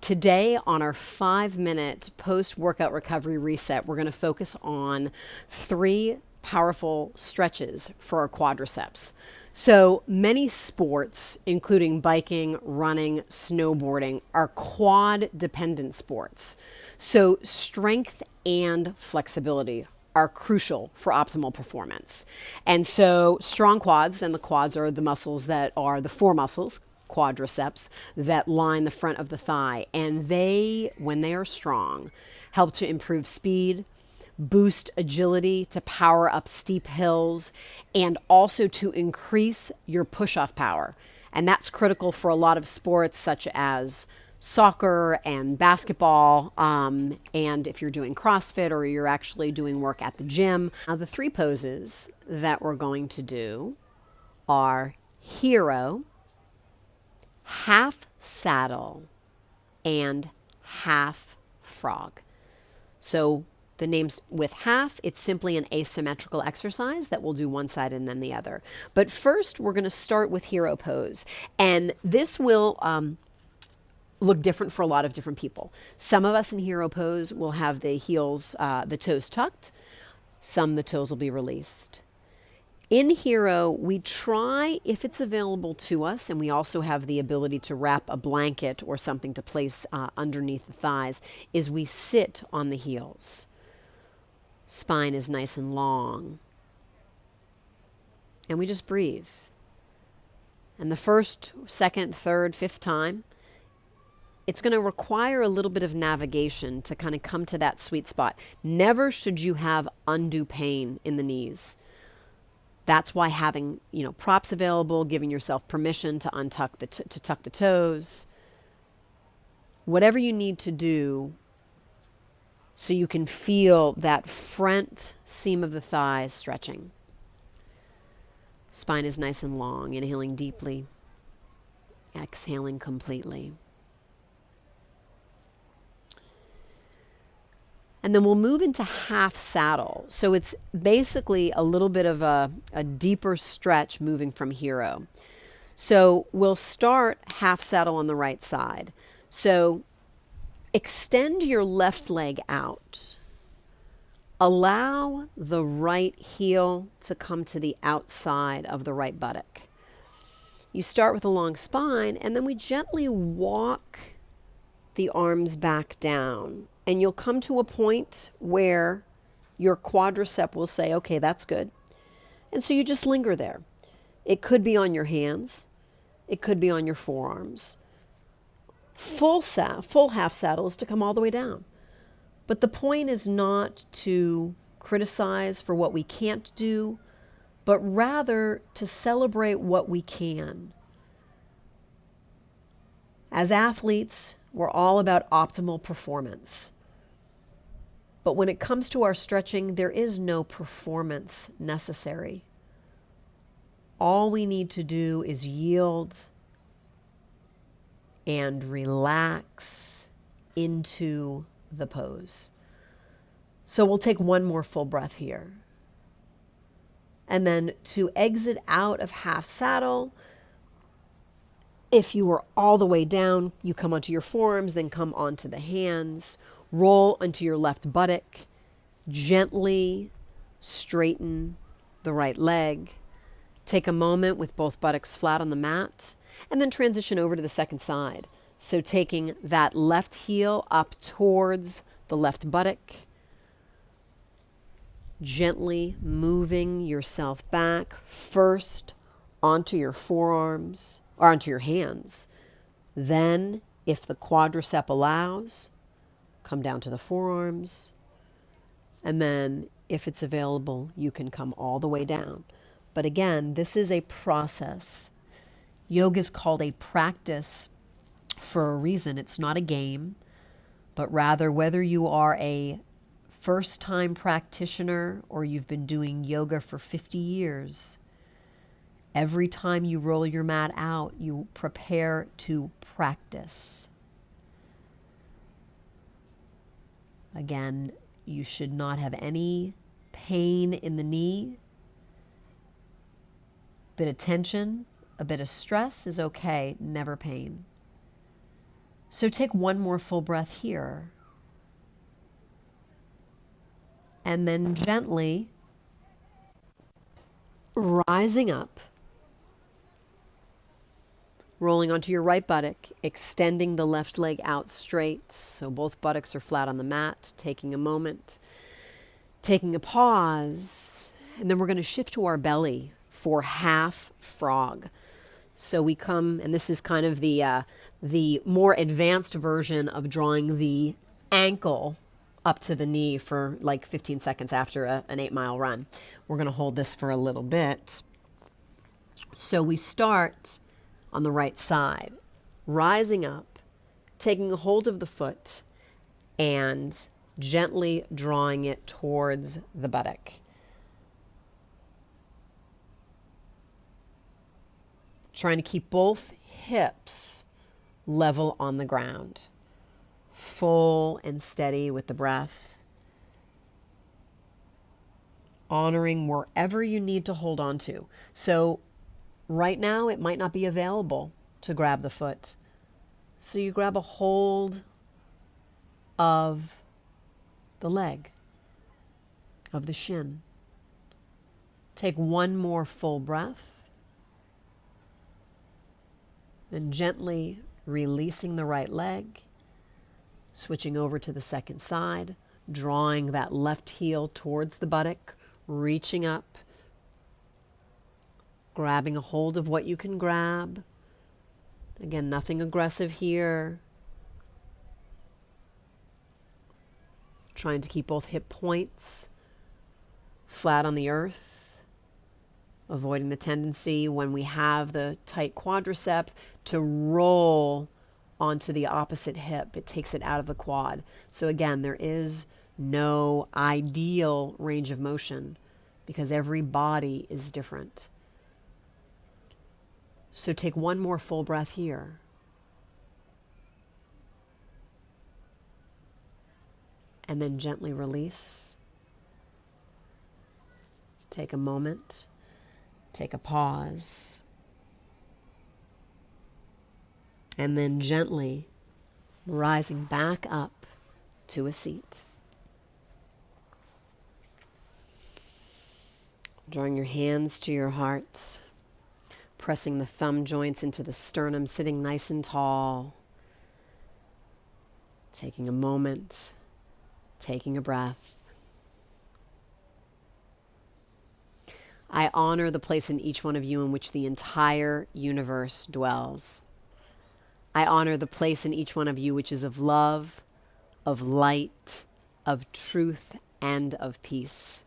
Today, on our 5-minute post-workout recovery reset, we're going to focus on 3 powerful stretches for our quadriceps. So many sports, including biking, running, snowboarding, are quad-dependent sports. So strength and flexibility are crucial for optimal performance. And so strong quads, and the quads are the muscles that are the 4 muscles, quadriceps, that line the front of the thigh. And they, when they are strong, help to improve speed, boost agility, to power up steep hills, and also to increase your push-off power. And that's critical for a lot of sports such as soccer and basketball, and if you're doing CrossFit or you're actually doing work at the gym. Now, the 3 poses that we're going to do are hero, half saddle, and half frog. So the names with half, it's simply an asymmetrical exercise that we'll do one side and then the other. But first, we're going to start with hero pose. And this will look different for a lot of different people. Some of us in hero pose will have the heels, the toes tucked. Some, the toes will be released. In hero, we try, if it's available to us, and we also have the ability to wrap a blanket or something to place underneath the thighs, is we sit on the heels. Spine is nice and long. And we just breathe. And the first, second, third, fifth time, it's going to require a little bit of navigation to kind of come to that sweet spot. Never should you have undue pain in the knees. That's why having, props available, giving yourself permission to to tuck the toes, whatever you need to do so you can feel that front seam of the thighs stretching. Spine is nice and long, inhaling deeply, exhaling completely. And then we'll move into half saddle. So it's basically a little bit of a deeper stretch moving from hero. So we'll start half saddle on the right side. So extend your left leg out. Allow the right heel to come to the outside of the right buttock. You start with a long spine, and then we gently walk the arms back down. And you'll come to a point where your quadricep will say, okay, that's good. And so you just linger there. It could be on your hands. It could be on your forearms. Full half saddle is to come all the way down. But the point is not to criticize for what we can't do, but rather to celebrate what we can. As athletes, we're all about optimal performance. But when it comes to our stretching, there is no performance necessary. All we need to do is yield and relax into the pose. So we'll take one more full breath here. And then to exit out of half saddle, if you were all the way down, you come onto your forearms, then come onto the hands. Roll onto your left buttock, gently straighten the right leg. Take a moment with both buttocks flat on the mat, and then transition over to the second side. So taking that left heel up towards the left buttock, gently moving yourself back first onto your forearms, or onto your hands. Then, if the quadricep allows, come down to the forearms, and then if it's available, you can come all the way down. But again, this is a process. Yoga is called a practice for a reason. It's not a game, but rather whether you are a first-time practitioner or you've been doing yoga for 50 years, every time you roll your mat out, you prepare to practice. Again, you should not have any pain in the knee. A bit of tension, a bit of stress is okay, never pain. So take one more full breath here. And then gently rising up, rolling onto your right buttock, extending the left leg out straight so both buttocks are flat on the mat, taking a moment, taking a pause, and then we're going to shift to our belly for half frog. So we come, and this is kind of the more advanced version of drawing the ankle up to the knee for like 15 seconds after an 8-mile run. We're going to hold this for a little bit. So we start on the right side, rising up, taking a hold of the foot, and gently drawing it towards the buttock. Trying to keep both hips level on the ground, full and steady with the breath, honoring wherever you need to hold on to. So right now it might not be available to grab the foot. So you grab a hold of the leg, of the shin. Take one more full breath. Then gently releasing the right leg, switching over to the second side, drawing that left heel towards the buttock, reaching up, grabbing a hold of what you can grab. Again, nothing aggressive here. Trying to keep both hip points flat on the earth. Avoiding the tendency when we have the tight quadricep to roll onto the opposite hip. It takes it out of the quad. So again, there is no ideal range of motion because every body is different. So take one more full breath here. And then gently release. Take a moment. Take a pause. And then gently rising back up to a seat. Drawing your hands to your heart, pressing the thumb joints into the sternum, sitting nice and tall. Taking a moment, taking a breath. I honor the place in each one of you in which the entire universe dwells. I honor the place in each one of you which is of love, of light, of truth, and of peace.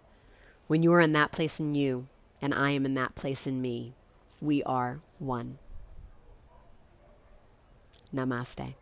When you are in that place in you, and I am in that place in me, we are one. Namaste.